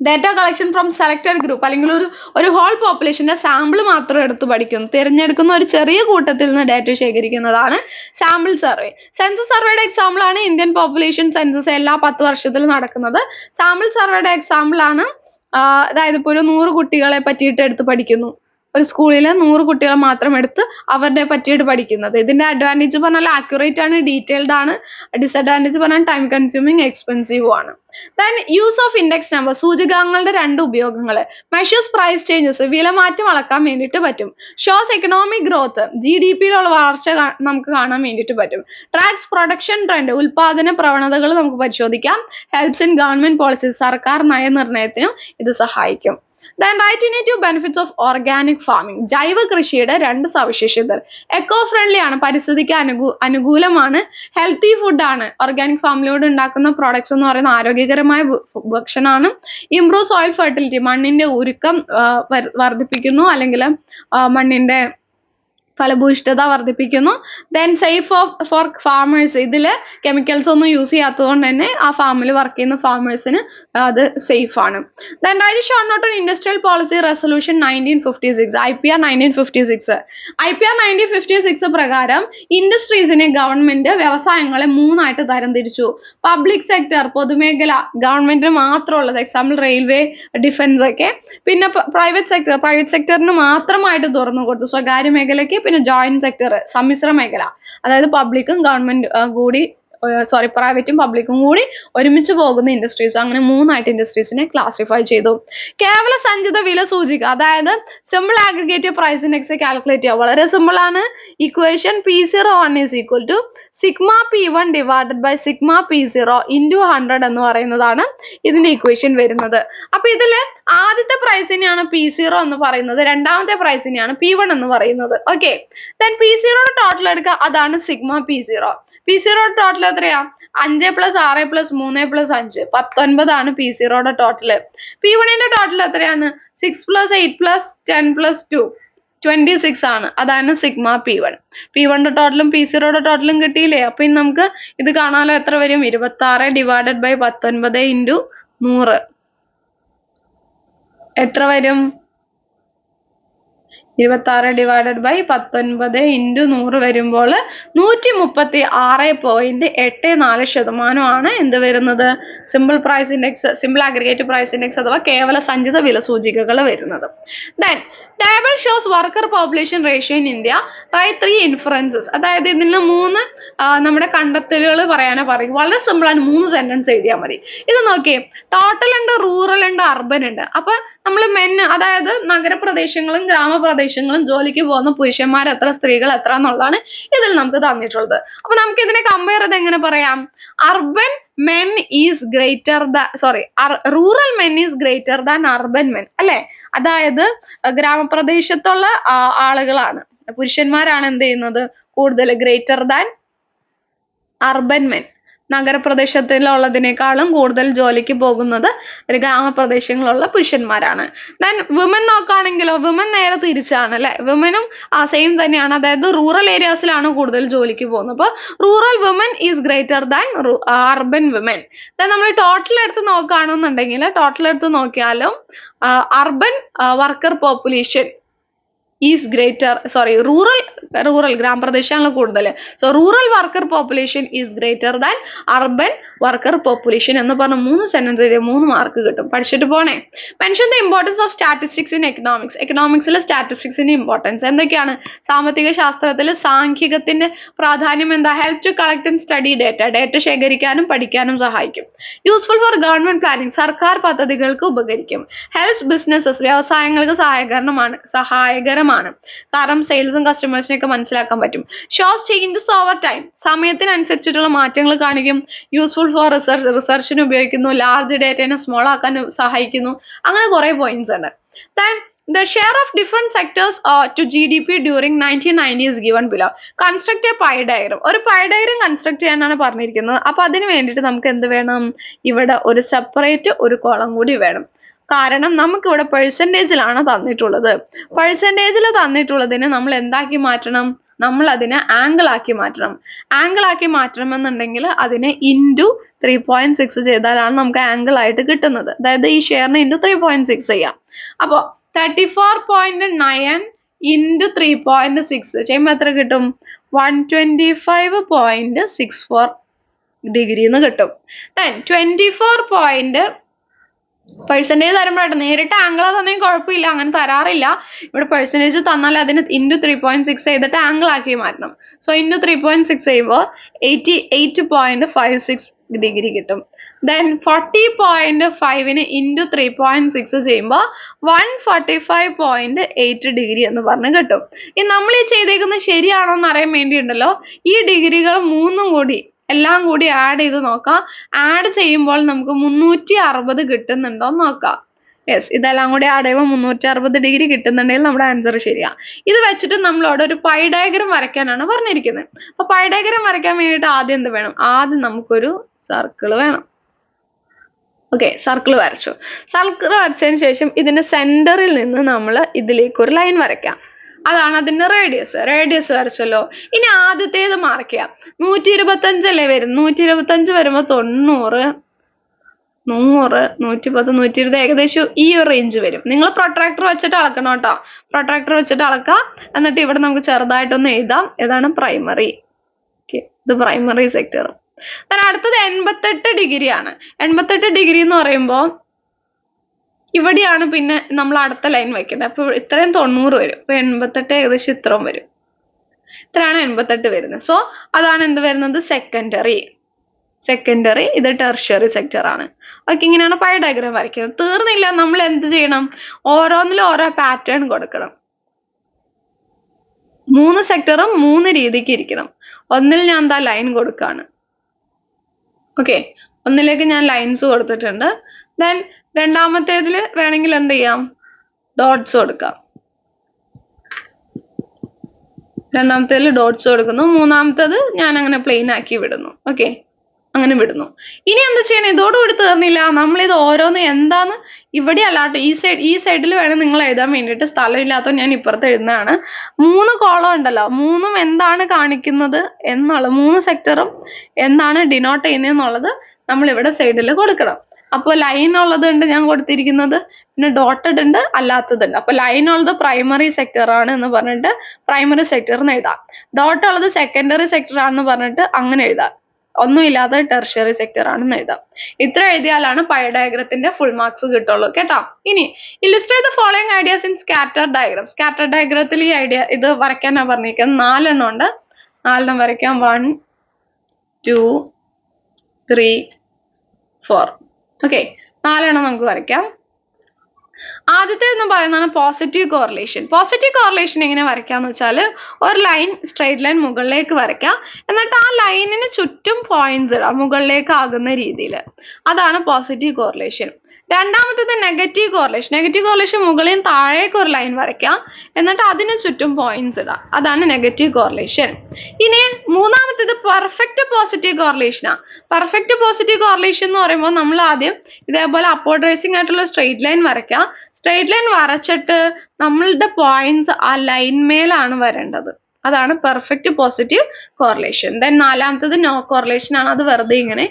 data collection from selected group, അല്ലെങ്കിൽ ഒരു ഹോൾ പോപ്പുലേഷന്റെ സാമ്പിൾ മാത്രം എടുത്ത് പഠിക്കുന്നു, തിരഞ്ഞെടുക്കുന്ന ഒരു ചെറിയ കൂട്ടത്തിൽ നിന്ന് ഡാറ്റ ശേഖരിക്കുന്നതാണ് സാമ്പിൾ സർവേ. സെൻസസ് സർവേയുടെ എക്സാമ്പിൾ ആണ് ഇന്ത്യൻ പോപ്പുലേഷൻ സെൻസസ് എല്ലാ 10 വർഷത്തിലും നടക്കുന്നത്. സാമ്പിൾ സർവേയുടെ എക്സാമ്പിൾ ആണ് അതായത് ഇപ്പോൾ ഒരു 100 കുട്ടികളെ പറ്റിയിട്ട് എടുത്ത് പഠിക്കുന്നു, ഒരു സ്കൂളിൽ 100 കുട്ടികളെ മാത്രം എടുത്ത് അവരുടെ പറ്റിയിട്ട് പഠിക്കുന്നത്. ഇതിന്റെ അഡ്വാൻറ്റേജ് പറഞ്ഞാൽ ആക്യുറേറ്റ് ആണ്, ഡീറ്റെയിൽഡ് ആണ്. ഡിസഡ്വാൻറ്റേജ് പറഞ്ഞാൽ ടൈം കൺസ്യൂമിങ്, എക്സ്പെൻസീവ് ആണ്. Then use of index number, സൂചകാംഗങ്ങളുടെ 2 ഉപയോഗങ്ങൾ. മെഷേഴ്സ് പ്രൈസ് ചേഞ്ചസ്, വിലമാറ്റം അളക്കാൻ വേണ്ടിയിട്ട് പറ്റും. ഷോസ് എക്കണോമിക് ഗ്രോത്ത്, GDPയിലുള്ള വളർച്ച നമുക്ക് കാണാൻ വേണ്ടിയിട്ട് പറ്റും. ട്രാക്സ് പ്രൊഡക്ഷൻ ട്രെൻഡ്, ഉൽപാദന പ്രവണതകൾ നമുക്ക് പരിശോധിക്കാം. ഹെൽപ്സ് ഇൻ ഗവൺമെന്റ് പോളിസീസ്, സർക്കാർ നയനിർണ്ണയത്തിനും ഇത് സഹായിക്കും. Then write in it benefits of organic farming. ജൈവ കൃഷിയുടെ 2 സവിശേഷതകൾ. എക്കോ ഫ്രണ്ട്ലി ആണ്, പരിസ്ഥിതിക്ക് അനുകൂലമാണ്. ഹെൽത്തി ഫുഡ് ആണ്, ഓർഗാനിക് ഫാമിലൂടെ ഉണ്ടാക്കുന്ന പ്രോഡക്ട്സ് എന്ന് പറയുന്ന ആരോഗ്യകരമായ ഭക്ഷണമാണ്. ഇംപ്രൂവ് സോയിൽ ഫെർട്ടിലിറ്റി, മണ്ണിന്റെ ഉരുക്കം വർദ്ധിപ്പിക്കുന്നു, അല്ലെങ്കിൽ മണ്ണിന്റെ ഫലഭൂയിഷ്ഠത വർദ്ധിപ്പിക്കുന്നു. ദെൻ സേഫ് ഫോർ ഫാമേഴ്സ്, ഇതിൽ കെമിക്കൽസ് ഒന്നും യൂസ് ചെയ്യാത്തതുകൊണ്ട് തന്നെ ആ ഫാമിൽ വർക്ക് ചെയ്യുന്ന ഫാമേഴ്സിന് അത് സേഫ് ആണ്. Then right shown not industrial policy resolution 1956 IPR 1956. IPR 1956 പ്രകാരം ഇൻഡസ്ട്രീസിനെ ഗവൺമെന്റ് വ്യവസായങ്ങളെ മൂന്നായിട്ട് തരംതിരിച്ചു. പബ്ലിക് സെക്ടർ, പൊതുമേഖല, ഗവൺമെന്റിന് മാത്രമുള്ളത്, എക്സാമ്പിൾ റെയിൽവേ, ഡിഫൻസ് ഒക്കെ. പിന്നെ പ്രൈവറ്റ് സെക്ടറിന് മാത്രമായിട്ട് തുറന്നു കൊടുത്തു, സ്വകാര്യ മേഖലയ്ക്ക്. പിന്നെ ജോയിന്റ് സെക്ടർ, സമ്മിശ്ര മേഖല, അതായത് പബ്ലിക്കും ഗവൺമെന്റ് കൂടി പ്രൈവറ്റും പബ്ലിക്കും കൂടി ഒരുമിച്ച് പോകുന്ന ഇൻഡസ്ട്രീസ്, അങ്ങനെ മൂന്നായിട്ട് ഇൻഡസ്ട്രീസിനെ ക്ലാസിഫൈ ചെയ്തു. കേവല സഞ്ചിത വില സൂചിക, അതായത് സിമ്പിൾ ആഗ്രിഗേറ്റീവ് പ്രൈസ് ഇൻഡെക്സ് കാൽക്കുലേറ്റ് ചെയ്യുക. വളരെ സിമ്പിൾ ആണ്. Equation P01 is equal to sigma P1 divided by sigma P0 into 100 എന്ന് പറയുന്നതാണ് ഇതിന്റെ ഇക്വേഷൻ വരുന്നത്. അപ്പൊ ഇതില് ആദ്യത്തെ പ്രൈസിനെയാണ് P0 എന്ന് പറയുന്നത്, രണ്ടാമത്തെ പ്രൈസിനെയാണ് P1 എന്ന് പറയുന്നത്. ഓക്കെ, ദെൻ P0 ടോട്ടൽ എടുക്കുക, അതാണ് സിഗ്മ P0. P0 ടോട്ടൽ എത്രയാ? 5 + 6 + 3 + 5 19 ആണ് P0 ടോട്ടൽ. P1 ന്റെ ടോട്ടൽ എത്രയാണ്? 6 + 8 + 10 + 2 26 ആണ്, അതാണ് സിഗ്മ P1. P1 ന്റെ ടോട്ടലും P0 ടോട്ടലും കിട്ടിയില്ലേ? അപ്പൊ ഇനി നമുക്ക് ഇത് കാണാലോ, എത്ര വരും? 26 / 19 × 100 എത്ര വരും? 26 / 19 × 100 വരുമ്പോൾ 136.84% ആണ് എന്ത് വരുന്നത്? Simple price index, simple aggregate price index അഥവാ കേവല സഞ്ചിത വില സൂചികകൾ വരുന്നത്. Then table shows worker population ratio in India. Right 3 inferences, അതായത് ഇതിന് 3 നമ്മുടെ കണ്ടെത്തലുകൾ പറയും. വളരെ സിമ്പിൾ ആണ്, 3 സെന്റൻസ് എഴുതിയാൽ മതി. ഇത് നോക്കിയേ, ടോട്ടൽ ഉണ്ട്, റൂറൽ ഉണ്ട്, അർബൻ ഉണ്ട്. അപ്പൊ നമ്മൾ അതായത് നഗരപ്രദേശങ്ങളും ഗ്രാമപ്രദേശങ്ങളും ജോലിക്ക് പോകുന്ന പുരുഷന്മാർ എത്ര, സ്ത്രീകൾ എത്ര എന്നുള്ളതാണ് ഇതിൽ നമുക്ക് തന്നിട്ടുള്ളത്. അപ്പൊ നമുക്ക് ഇതിനെ കമ്പയർ ചെയ്ത് എങ്ങനെ പറയാം? Urban men is greater rural men is greater than urban men, അല്ലെ? അതായത് ഗ്രാമപ്രദേശത്തുള്ള ആളുകളാണ്, പുരുഷന്മാരാണ് എന്ത് ചെയ്യുന്നത്? കൂടുതൽ ഗ്രേറ്റർ ദാൻ അർബൻ മെൻ. നഗരപ്രദേശത്തിലുള്ളതിനേക്കാളും കൂടുതൽ ജോലിക്ക് പോകുന്നത് ഗ്രാമപ്രദേശങ്ങളിലുള്ള പുരുഷന്മാരാണ്. ദെൻ വിമൻ നോക്കുകയാണെങ്കിലോ, വിമൻ നേരെ തിരിച്ചാണ്, അല്ലെ? വിമനും സെയിം തന്നെയാണ്, അതായത് റൂറൽ ഏരിയാസിലാണ് കൂടുതൽ ജോലിക്ക് പോകുന്നത്. അപ്പോൾ rural women is greater than urban women. Then നമ്മൾ ടോട്ടൽ എടുത്ത് നോക്കിയാലും urban worker population is greater, rural ഗ്രാമപ്രദേശമാണ് കൂടുതൽ. So rural worker population is greater than urban worker population എന്ന് പറഞ്ഞ 3 സെന്റൻസ് എഴുതിയ 3 മാർക്ക് കിട്ടും. പഠിച്ചിട്ട് പോണേ. Mention the importance of statistics in economics. എക്കണോമിക്സിലെ സ്റ്റാറ്റിസ്റ്റിക്സിന്റെ ഇമ്പോർട്ടൻസ് എന്തൊക്കെയാണ്? സാമ്പത്തിക ശാസ്ത്രത്തിൽ സാംഖ്യികത്തിന്റെ പ്രാധാന്യം എന്താ? Help to collect and study data ശേഖരിക്കാനും പഠിക്കാനും സഹായിക്കും. യൂസ്ഫുൾ ഫോർ ഗവൺമെന്റ് പ്ലാനിംഗ്, സർക്കാർ പദ്ധതികൾക്ക് ഉപകരിക്കും. ഹെൽപ്സ് ബിസിനസ്സസ്, വ്യവസായങ്ങൾക്ക് സഹായകരമാണ്, കാരണം സെയിൽസും കസ്റ്റമേഴ്സിനെയൊക്കെ മനസ്സിലാക്കാൻ പറ്റും. ഷോസ് ചേഞ്ചസ് ഓവർ ടൈം, സമയത്തിനനുസരിച്ചിട്ടുള്ള മാറ്റങ്ങൾ കാണിക്കും. യൂസ്ഫുൾ ഫോർ റിസർച്ചിന് ഉപയോഗിക്കുന്നു. ലാർജ് ഡേറ്റനെ സ്മോൾ ആക്കാൻ സഹായിക്കുന്നു. അങ്ങനെ കുറെ പോയിന്റ്സ് ഉണ്ട്. Then the share of different sectors to GDP during 1990 is given below. Construct a pie diagram. ഒരു pie diagram കൺസ്ട്രക്ട് ചെയ്യാനാണ് പറഞ്ഞിരിക്കുന്നത്. അപ്പൊ അതിന് വേണ്ടിയിട്ട് നമുക്ക് എന്ത് വേണം? ഇവിടെ ഒരു സെപ്പറേറ്റ് ഒരു കോളം കൂടി വേണം. കാരണം നമുക്ക് ഇവിടെ പെർസെൻറ്റേജിലാണ് തന്നിട്ടുള്ളത്. പെർസെൻറ്റേജിൽ തന്നിട്ടുള്ളതിനെ നമ്മൾ എന്താക്കി മാറ്റണം? നമ്മൾ അതിനെ ആംഗിൾ ആക്കി മാറ്റണം. ആംഗിൾ ആക്കി മാറ്റണമെന്നുണ്ടെങ്കിൽ അതിനെ ഇൻറ്റു 3.6 ചെയ്താലാണ് നമുക്ക് ആംഗിൾ ആയിട്ട് കിട്ടുന്നത്. അതായത് ഈ ഷെയറിനെ ഇൻറ്റു 3.6 ചെയ്യാം. അപ്പോൾ 34.9 ഇൻറ്റു 3.6 ചെയ്യുമ്പോൾ എത്ര കിട്ടും? 125.64 ഡിഗ്രി എന്ന് കിട്ടും. 24. പെർസെൻറ്റേജ് തരുമ്പോഴായിട്ട് നേരിട്ട് ആംഗിൾ തന്നെങ്കിൽ കുഴപ്പമില്ല, അങ്ങനെ തരാറില്ല. ഇവിടെ പെർസെൻറ്റേജ് തന്നാൽ അതിന് ഇൻറ്റു 3.6 ചെയ്തിട്ട് ആംഗിൾ ആക്കി മാറ്റണം. സോ ഇൻറ്റു 3.6 ചെയ്യുമ്പോൾ 88.56 ഡിഗ്രി കിട്ടും. ദെൻ 40.5ന് ഇൻറ്റു 3.6 ചെയ്യുമ്പോൾ 145.8 ഡിഗ്രി എന്ന് പറഞ്ഞ് കിട്ടും. നമ്മൾ ഈ ചെയ്തേക്കുന്നത് ശരിയാണോ എന്ന് അറിയാൻ വേണ്ടിയുണ്ടല്ലോ, ഈ ഡിഗ്രികൾ എല്ലാം കൂടി ആഡ് ചെയ്ത് നോക്കാം. ആഡ് ചെയ്യുമ്പോൾ നമുക്ക് 360 കിട്ടുന്നുണ്ടോ എന്ന് നോക്കാം. യെസ്, ഇതെല്ലാം കൂടി ആഡ് ചെയ്യുമ്പോൾ 360 ഡിഗ്രി കിട്ടുന്നുണ്ടെങ്കിൽ നമ്മുടെ ആൻസർ ശരിയാ. ഇത് വെച്ചിട്ട് നമ്മളോട് ഒരു പൈ ഡയഗ്രം വരയ്ക്കാനാണ് പറഞ്ഞിരിക്കുന്നത്. അപ്പൊ പൈ ഡയഗ്രം വരയ്ക്കാൻ വേണ്ടിയിട്ട് ആദ്യം എന്ത് വേണം? ആദ്യം നമുക്കൊരു സർക്കിൾ വേണം. ഓക്കെ, സർക്കിൾ വരച്ചു. സർക്കിൾ വരച്ചതിന് ശേഷം ഇതിന്റെ സെന്ററിൽ നിന്ന് നമ്മൾ ഇതിലേക്ക് ഒരു ലൈൻ വരയ്ക്കാം. അതാണ് അതിന്റെ റേഡിയസ് വരച്ചല്ലോ. ഇനി ആദ്യത്തേത് മാർക്ക് ചെയ്യാം. 125 അല്ലേ വരും. 125 വരുമ്പോ 90, 100, 110, 120 ഏകദേശം ഈ ഒരു റേഞ്ച് വരും. നിങ്ങൾ പ്രൊട്രാക്ടർ വെച്ചിട്ട് അളക്കണം കേട്ടോ. പ്രൊട്രാക്ടർ വെച്ചിട്ട് അളക്കാം. എന്നിട്ട് ഇവിടെ നമുക്ക് ചെറുതായിട്ടൊന്ന് എഴുതാം. ഏതാണ്? പ്രൈമറി. ഇത് പ്രൈമറി സെക്ടർ. അടുത്തത് 88 ഡിഗ്രി ആണ്. 88 ഡിഗ്രി എന്ന് പറയുമ്പോൾ ഇവിടെയാണ് പിന്നെ നമ്മൾ അടുത്ത ലൈൻ വെക്കേണ്ടത്. അപ്പൊ ഇത്രയും 90 വരും. അപ്പൊ 88 ഏകദേശം ഇത്രയും വരും. ഇത്രയാണ് 88 വരുന്നത്. സോ അതാണ് എന്ത് വരുന്നത്? സെക്കൻഡറി. ഇത് ടെർഷ്യറി സെക്ടർ ആണ്. ഓക്കെ, ഇങ്ങനെയാണ് പൈ ഡയഗ്രാം വരയ്ക്കുന്നത്. തീർന്നില്ല, നമ്മൾ എന്ത് ചെയ്യണം? ഓരോന്നിലും ഓരോ പാറ്റേൺ കൊടുക്കണം. 3 സെക്ടറും 3 രീതിക്ക് ഇരിക്കണം. ഒന്നിൽ ഞാൻ എന്താ ലൈൻ കൊടുക്കാണ്. ഓക്കെ, ഒന്നിലേക്ക് ഞാൻ ലൈൻസ് കൊടുത്തിട്ടുണ്ട്. ദെൻ രണ്ടാമത്തേതിൽ വേണമെങ്കിൽ എന്ത് ചെയ്യാം? ഡോട്ട്സ് കൊടുക്കാം. രണ്ടാമത്തേതിൽ ഡോട്ട്സ് കൊടുക്കുന്നു. മൂന്നാമത്തേത് ഞാൻ അങ്ങനെ പ്ലെയിൻ ആക്കി വിടുന്നു. ഓക്കെ, അങ്ങനെ വിടുന്നു. ഇനി എന്താ ചെയ്യണം? ഇതോടുകൂടി തീർന്നില്ല. നമ്മൾ ഇത് ഓരോന്ന് എന്താന്ന് ഇവിടെ അല്ലാട്ടോ, ഈ സൈഡിൽ വേണം നിങ്ങൾ എഴുതാൻ വേണ്ടിയിട്ട്. സ്ഥലമില്ലാത്ത ഞാൻ ഇപ്പുറത്ത് എഴുതുന്നതാണ്. 3 കോളം ഉണ്ടല്ലോ, 3ഉം എന്താണ് കാണിക്കുന്നത് എന്നുള്ളത്, 3 സെക്ടറും എന്താണ് ഡിനോട്ട് ചെയ്യുന്നത് എന്നുള്ളത് നമ്മൾ ഇവിടെ സൈഡിൽ കൊടുക്കണം. അപ്പോൾ ലൈൻ ഉള്ളതുണ്ട് ഞാൻ കൊടുത്തിരിക്കുന്നത്, പിന്നെ ഡോട്ടഡ് ഉണ്ട്, അല്ലാത്തതുണ്ട്. അപ്പൊ ലൈൻ ഉള്ളത് പ്രൈമറി സെക്ടർ ആണ് എന്ന് പറഞ്ഞിട്ട് പ്രൈമറി സെക്ടർ എന്ന് എഴുതാം. ഡോട്ട് ഉള്ളത് സെക്കൻഡറി സെക്ടർ ആണെന്ന് പറഞ്ഞിട്ട് അങ്ങനെ എഴുതാം. ഒന്നുമില്ലാതെ ടെർഷ്യറി സെക്ടർ ആണെന്ന് എഴുതാം. ഇത്ര എഴുതിയാലാണ് പൈ ഡയഗ്രത്തിന്റെ ഫുൾ മാർക്സ് കിട്ടുള്ളൂ കേട്ടോ. ഇനി illustrate the following ideas in scatter diagram. Scatter ഡയഗ്രത്തിൽ ഈ ഐഡിയ ഇത് വരയ്ക്കാനാ പറഞ്ഞിരിക്കുന്നത്. 4 എണ്ണം ഉണ്ട്. 4 എണ്ണം വരയ്ക്കാം. 1, 2, 3, 4. ഓക്കെ, 4 എണ്ണം നമുക്ക് വരയ്ക്കാം. ആദ്യത്തേതെന്ന് പറയുന്നതാണ് പോസിറ്റീവ് കോറിലേഷൻ. പോസിറ്റീവ് കോറിലേഷൻ എങ്ങനെ വരയ്ക്കാന്ന് വെച്ചാൽ ഒരു ലൈൻ, സ്ട്രെയിറ്റ് ലൈൻ മുകളിലേക്ക് വരയ്ക്കാം. എന്നിട്ട് ആ ലൈനിന് ചുറ്റും പോയിന്റ്സ് ഇടാം മുകളിലേക്ക് ആകുന്ന രീതിയിൽ. അതാണ് പോസിറ്റീവ് കോറിലേഷൻ. രണ്ടാമത്തേത് നെഗറ്റീവ് കോറിലേഷൻ. നെഗറ്റീവ് കോറിലേഷൻ മുകളിൽ താഴേക്ക് ഒരു ലൈൻ വരയ്ക്കാം. എന്നിട്ട് അതിന് ചുറ്റും പോയിന്റ്സ് ഇടാം. അതാണ് നെഗറ്റീവ് കോറിലേഷൻ. ഇനി മൂന്നാമത്തേത് പെർഫെക്റ്റ് പോസിറ്റീവ് കോറിലേഷനാ. പെർഫെക്റ്റ് പോസിറ്റീവ് കോറിലേഷൻ എന്ന് പറയുമ്പോൾ നമ്മൾ ആദ്യം ഇതേപോലെ അപ്വേർഡ് റൈസിംഗ് ആയിട്ടുള്ള സ്ട്രെയിറ്റ് ലൈൻ വരയ്ക്കാം. സ്ട്രെയിറ്റ് ലൈൻ വരച്ചിട്ട് നമ്മളുടെ പോയിന്റ്സ് ആ ലൈൻമേലാണ് വരേണ്ടത്. അതാണ് പെർഫെക്റ്റ് പോസിറ്റീവ് കോറിലേഷൻ. ദെൻ നാലാമത്തേത് നോ കോറിലേഷൻ ആണ്. അത് വെറുതെ ഇങ്ങനെ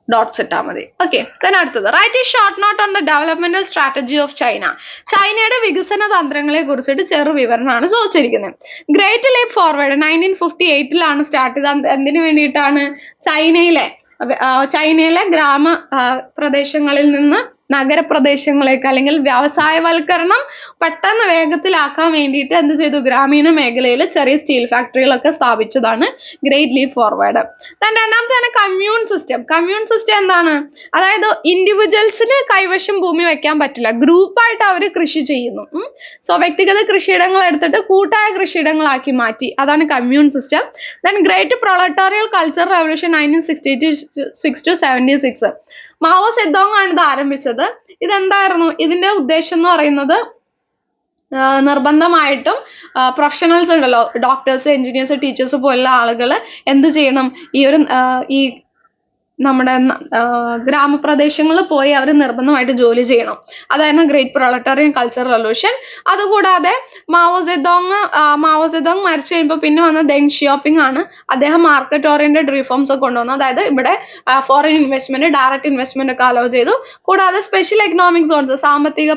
ഡോട്ട്സ് ഇട്ടാൽ മതി. ഓക്കെ, അടുത്തത് write a short note on the developmental strategy of China. ചൈനയുടെ വികസന തന്ത്രങ്ങളെ കുറിച്ചിട്ട് ചെറു വിവരണമാണ് ചോദിച്ചിരിക്കുന്നത്. ഗ്രേറ്റ് ലീപ്പ് ഫോർവേഡ് 1958 സ്റ്റാർട്ട് ചെയ്തത്. എന്തിനു വേണ്ടിയിട്ടാണ്? ചൈനയിലെ ഗ്രാമ പ്രദേശങ്ങളിൽ നിന്ന് നഗരപ്രദേശങ്ങളിലേക്ക് അല്ലെങ്കിൽ വ്യവസായവൽക്കരണം പെട്ടെന്ന് വേഗത്തിലാക്കാൻ വേണ്ടിയിട്ട് എന്ത് ചെയ്തു? ഗ്രാമീണ മേഖലയിൽ ചെറിയ സ്റ്റീൽ ഫാക്ടറികളൊക്കെ സ്ഥാപിച്ചതാണ് ഗ്രേറ്റ് ലീപ്പ് ഫോർവേഡ്. രണ്ടാമത്തേതാണ് കമ്മ്യൂൺ സിസ്റ്റം. കമ്മ്യൂൺ സിസ്റ്റം എന്താണ്? അതായത് ഇൻഡിവിജ്വൽസിന് കൈവശം ഭൂമി വെക്കാൻ പറ്റില്ല, ഗ്രൂപ്പായിട്ട് അവർ കൃഷി ചെയ്യുന്നു. സോ വ്യക്തിഗത കൃഷിയിടങ്ങൾ എടുത്തിട്ട് കൂട്ടായ കൃഷിയിടങ്ങളാക്കി മാറ്റി. അതാണ് commune system. Then great proletarian culture revolution 1966 to 76. Mao Zedong ആണ് ഇത് ആരംഭിച്ചത്. ഇതെന്തായിരുന്നു? ഇതിന്റെ ഉദ്ദേശം എന്ന് പറയുന്നത് നിർബന്ധമായിട്ടും പ്രൊഫഷണൽസ് ഉണ്ടല്ലോ, ഡോക്ടേഴ്സ്, എഞ്ചിനീയേഴ്സ്, ടീച്ചേഴ്സ് പോലുള്ള ആളുകൾ എന്ത് ചെയ്യണം? ഈ നമ്മുടെ ഗ്രാമപ്രദേശങ്ങളിൽ പോയി അവർ നിർബന്ധമായിട്ട് ജോലി ചെയ്യണം. അതായിരുന്നു ഗ്രേറ്റ് പ്രൊളറ്റോറിയൻ കൾച്ചർ റെവല്യൂഷൻ. അതുകൂടാതെ മാവോ സെഡോങ് മരിച്ചു കഴിയുമ്പോൾ പിന്നെ വന്ന ദെങ് ഷിയോപിങ് ആണ്. അദ്ദേഹം മാർക്കറ്റ് ഓറിയന്റഡ് റിഫോംസ് ഒക്കെ കൊണ്ടുവന്നു. അതായത് ഇവിടെ ഫോറിൻ ഇൻവെസ്റ്റ്മെന്റ്, ഡയറക്റ്റ് ഇൻവെസ്റ്റ്മെന്റ് ഒക്കെ അലോ ചെയ്തു. കൂടാതെ സ്പെഷ്യൽ എക്കണോമിക് സോൺസ്,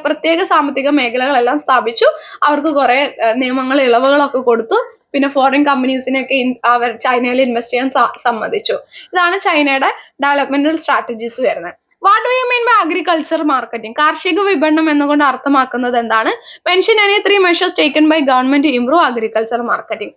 പ്രത്യേക സാമ്പത്തിക മേഖലകളെല്ലാം സ്ഥാപിച്ചു. അവർക്ക് കുറെ നിയമങ്ങൾ, ഇളവുകളൊക്കെ കൊടുത്തു. പിന്നെ ഫോറിൻ കമ്പനീസിനെയൊക്കെ അവർ ചൈനയിൽ ഇൻവെസ്റ്റ് ചെയ്യാൻ സമ്മതിച്ചു. ഇതാണ് ചൈനയുടെ ഡെവലപ്മെന്റൽ സ്ട്രാറ്റജീസ് വരുന്നത്. What do you mean by agriculture marketing? കാർഷിക വിപണനം എന്നുകൊണ്ട് അർത്ഥമാക്കുന്നത് എന്താണ്? Mention any 3 measures taken by government to improve agriculture marketing.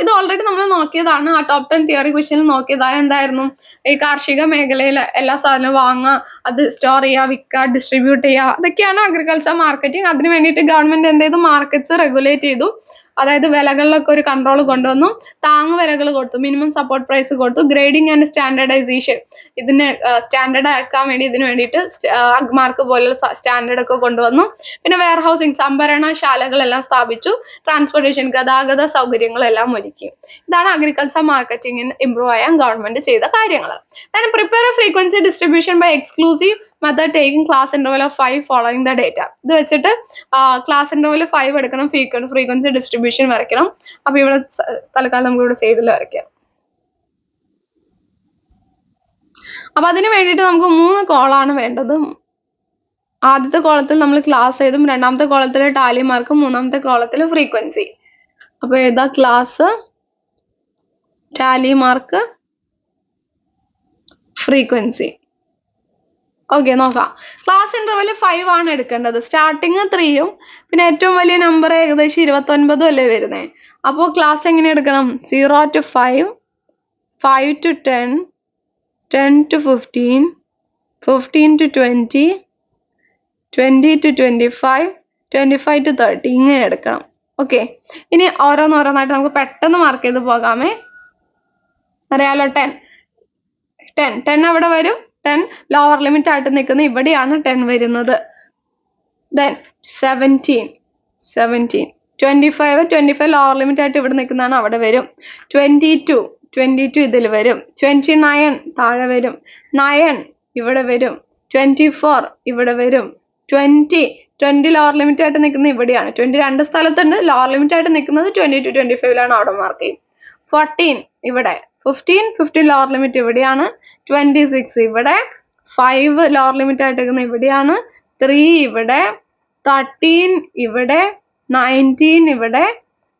ഇത് ഓൾറെഡി നമ്മൾ നോക്കിയതാണ്. ആ ടോപ്പ് 10 തിയറി ക്വസ്റ്റ്യനിൽ നോക്കിയതാണ്. എന്തായിരുന്നു? ഈ കാർഷിക മേഖലയിൽ എല്ലാ സാധനവും വാങ്ങുക, അത് സ്റ്റോർ ചെയ്യുക, വിൽക്കുക, ഡിസ്ട്രിബ്യൂട്ട് ചെയ്യുക, അതൊക്കെയാണ് അഗ്രികൾച്ചർ മാർക്കറ്റിംഗ്. അതിന് വേണ്ടിയിട്ട് ഗവൺമെന്റ് എന്ത് ചെയ്തു? മാർക്കറ്റ്സ് റെഗുലേറ്റ് ചെയ്തു. അതായത് വിലകളിലൊക്കെ ഒരു കൺട്രോൾ കൊണ്ടുവന്നു. താങ്ങ് വിലകൾ കൊടുത്തു, മിനിമം സപ്പോർട്ട് പ്രൈസ് കൊടുത്തു. ഗ്രേഡിംഗ് ആൻഡ് സ്റ്റാൻഡേർഡൈസേഷൻ, ഇതിന് സ്റ്റാൻഡേർഡ് ആക്കാൻ വേണ്ടി ഇതിനു വേണ്ടിയിട്ട് അഗ്മാർക്ക് പോലുള്ള സ്റ്റാൻഡേർഡ് ഒക്കെ കൊണ്ടുവന്നു. പിന്നെ വെയർ ഹൗസിംഗ്, സംഭരണശാലകളെല്ലാം സ്ഥാപിച്ചു. ട്രാൻസ്പോർട്ടേഷൻ, ഗതാഗത സൗകര്യങ്ങളെല്ലാം ഒരുക്കി. ഇതാണ് അഗ്രികൾച്ചർ മാർക്കറ്റിംഗിന് ഇംപ്രൂവ് ചെയ്യാൻ ഗവൺമെന്റ് ചെയ്ത കാര്യങ്ങൾ. Prepare a frequency distribution by exclusive method taking class interval of 5 following the data. ഇത് വെച്ചിട്ട് ക്ലാസ് ഇന്റർവൽ 5 എടുക്കണം, ഫ്രീക്വൻസി ഡിസ്ട്രിബ്യൂഷൻ വരയ്ക്കണം. അപ്പൊ ഇവിടെ തൽക്കാലം നമുക്ക് ഇവിടെ സൈഡിൽ വരയ്ക്കാം. അപ്പൊ അതിന് വേണ്ടിയിട്ട് നമുക്ക് 3 കോളാണ് വേണ്ടത്. ആദ്യത്തെ കോളത്തിൽ നമ്മൾ ക്ലാസ് എഴുതും, രണ്ടാമത്തെ കോളത്തിൽ ടാലി മാർക്ക്, മൂന്നാമത്തെ കോളത്തിൽ ഫ്രീക്വൻസി. അപ്പൊ എഴുതാ class, tally mark, frequency. Okay, നോക്കാം. ക്ലാസ് ഇന്റർവൽ 5 ആണ് എടുക്കേണ്ടത്. സ്റ്റാർട്ടിങ് 3ഉം പിന്നെ ഏറ്റവും വലിയ നമ്പർ ഏകദേശം 29 അല്ലേ വരുന്നേ. അപ്പോൾ ക്ലാസ് എങ്ങനെ എടുക്കണം? 0 to 5, 5 to 10, 10 to 15, 15 to 20, 20 to 25, 25 to 30 ഇങ്ങനെ എടുക്കണം. ഓക്കെ, ഇനി ഓരോന്നോരോന്നായിട്ട് നമുക്ക് പെട്ടെന്ന് മാർക്ക് ചെയ്ത് പോകാമേ. അറിയാലോ, 10 അവിടെ വരും. 10 ലോവർ ലിമിറ്റ് ആയിട്ട് നിൽക്കുന്ന ഇവിടെയാണ് 10 വരുന്നത്. ദെൻ 17, 25 ലോവർ ലിമിറ്റ് ആയിട്ട് ഇവിടെ നിൽക്കുന്നതാണ്, അവിടെ വരും. 22 ഇതിൽ വരും. 29 താഴെ വരും. 9 ഇവിടെ വരും. 24 ഇവിടെ വരും. 20 ലോവർ ലിമിറ്റ് ആയിട്ട് നിൽക്കുന്ന ഇവിടെയാണ്. 20 രണ്ട് സ്ഥലത്തുണ്ട്. ലോവർ ലിമിറ്റ് ആയിട്ട് നിൽക്കുന്നത് 20 to 25 അവിടെ മാർക്ക് ചെയ്യും. 14 ഇവിടെ. 15 ലോവർ ലിമിറ്റ് ഇവിടെയാണ്. 26 ഇവിടെ. 5 ലോവർ ലിമിറ്റ് ആയിട്ട് നിൽക്കുന്ന ഇവിടെയാണ്. 3 ഇവിടെ. 13 ഇവിടെ. 19 ഇവിടെ.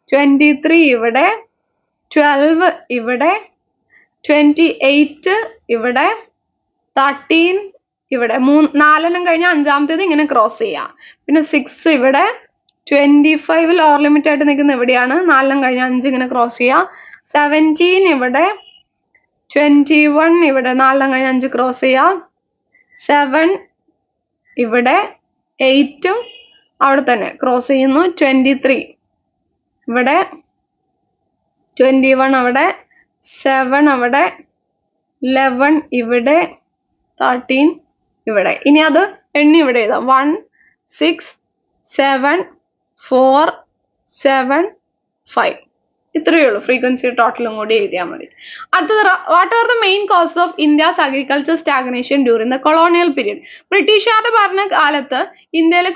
23 ഇവിടെ. 12 ഇവിടെ. 28 ഇവിടെ. 13 ഇവിടെ. 4 കഴിഞ്ഞ അഞ്ചാമത്തേത് ഇങ്ങനെ ക്രോസ് ചെയ്യാം. പിന്നെ 6 ഇവിടെ. 25 ലോവർ ലിമിറ്റ് ആയിട്ട് നിൽക്കുന്ന ഇവിടെയാണ്. 4 കഴിഞ്ഞ 5 ഇങ്ങനെ ക്രോസ് ചെയ്യാം. 17 ഇവിടെ. 21 ഇവിടെ. 4 കഴിഞ്ഞ 5 ക്രോസ് ചെയ്യാം. 7 ഇവിടെ. 8 അവിടെ തന്നെ ക്രോസ് ചെയ്യുന്നു. 23 ഇവിടെ. 21 അവിടെ. 7 അവിടെ. 11 ഇവിടെ. 13 ഇവിടെ. ഇനി അത് എണ്ണി ഇവിടെ എഴുതാം. 1, 6, 7, 4, 7, 5. ഇത്രയേ ഉള്ളൂ. ഫ്രീക്വൻസി ടോട്ടലും കൂടി എഴുതിയാൽ മതി. അടുത്തത്, what are the main cause of India's agriculture stagnation during the colonial period? ബ്രിട്ടീഷുകാരുടെ ഭരണകാലത്ത് ഇന്ത്യയിലെ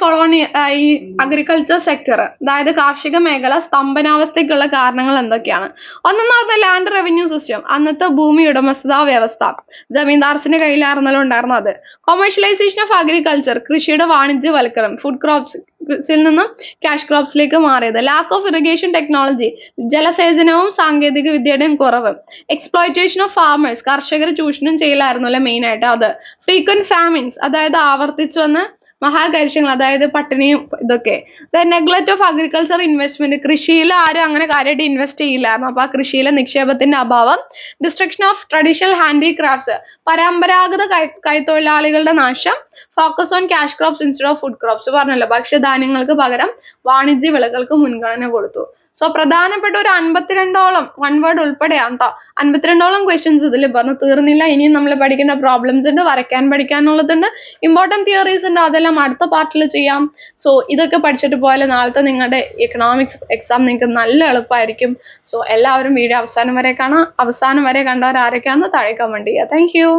ഈ അഗ്രികൾച്ചർ സെക്ടർ, അതായത് കാർഷിക മേഖല സ്തംഭനാവസ്ഥയ്ക്കുള്ള കാരണങ്ങൾ എന്തൊക്കെയാണ്? ഒന്നെന്ന് പറഞ്ഞാൽ ലാൻഡ് റവന്യൂ സിസ്റ്റം, അന്നത്തെ ഭൂമി ഉടമസ്ഥതാ വ്യവസ്ഥ, ജമീന്ദാർസിന്റെ കയ്യിലായിരുന്നല്ലോ ഉണ്ടായിരുന്നത്. കൊമേഴ്ഷ്യലൈസേഷൻ ഓഫ് അഗ്രികൾച്ചർ, കൃഷിയുടെ വാണിജ്യവൽക്കരണം, ഫുഡ് ക്രോപ്സിൽ നിന്നും ക്യാഷ് ക്രോപ്സിലേക്ക് മാറിയത്. ലാക്ക് ഓഫ് ഇറിഗേഷൻ ടെക്നോളജി, ജലസേചനവും സാങ്കേതിക വിദ്യയുടെയും കുറവ്. എക്സ്പ്ലോയിറ്റേഷൻ ഓഫ് ഫാമേഴ്സ്, കർഷകർ ചൂഷണം ചെയ്യലായിരുന്നല്ലോ മെയിൻ ആയിട്ട് അത്. ഫ്രീക്വന്റ് ഫാമിൻസ്, അതായത് ആവർത്തിച്ചു വന്ന മഹാകരിഷ്യങ്ങൾ, അതായത് പട്ടിണിയും ഇതൊക്കെ. നെഗ്ലക്ട് ഓഫ് അഗ്രികൾച്ചർ ഇൻവെസ്റ്റ്മെന്റ്, കൃഷിയിൽ ആരും അങ്ങനെ കാര്യമായിട്ട് ഇൻവെസ്റ്റ് ചെയ്യില്ലായിരുന്നു. അപ്പൊ ആ കൃഷിയിലെ നിക്ഷേപത്തിന്റെ അഭാവം. ഡിസ്ട്രക്ഷൻ ഓഫ് ട്രഡീഷണൽ ഹാൻഡിക്രാഫ്റ്റ്സ്, പരമ്പരാഗത കൈത്തൊഴിലാളികളുടെ നാശം. Focus on cash crops instead of food crops, പറഞ്ഞല്ലോ ഭക്ഷ്യധാന്യങ്ങൾക്ക് പകരം വാണിജ്യ വിളകൾക്ക് മുൻഗണന കൊടുത്തു. സോ പ്രധാനപ്പെട്ട ഒരു 52ഓളം, 1 വേർഡ് ഉൾപ്പെടെയാണ് കേട്ടോ, 52ഓളം ക്വസ്റ്റ്യൻസ് ഇതിൽ പറഞ്ഞു തീർന്നില്ല. ഇനിയും നമ്മൾ പഠിക്കേണ്ട പ്രോബ്ലംസ് ഉണ്ട്, വരയ്ക്കാൻ പഠിക്കാനുള്ളതുണ്ട്, ഇമ്പോർട്ടൻറ്റ് തിയറീസ് ഉണ്ട്, അതെല്ലാം അടുത്ത പാർട്ടിൽ ചെയ്യാം. സോ ഇതൊക്കെ പഠിച്ചിട്ട് പോയാൽ നാളത്തെ നിങ്ങളുടെ എക്കണോമിക്സ് എക്സാം നിങ്ങൾക്ക് നല്ല എളുപ്പമായിരിക്കും. സോ എല്ലാവരും വീഡിയോ അവസാനം വരെ കാണാം. അവസാനം വരെ കണ്ടവർ ആരൊക്കെയാണെന്ന് താഴെ കമന്റ് ചെയ്യുക. Thank you.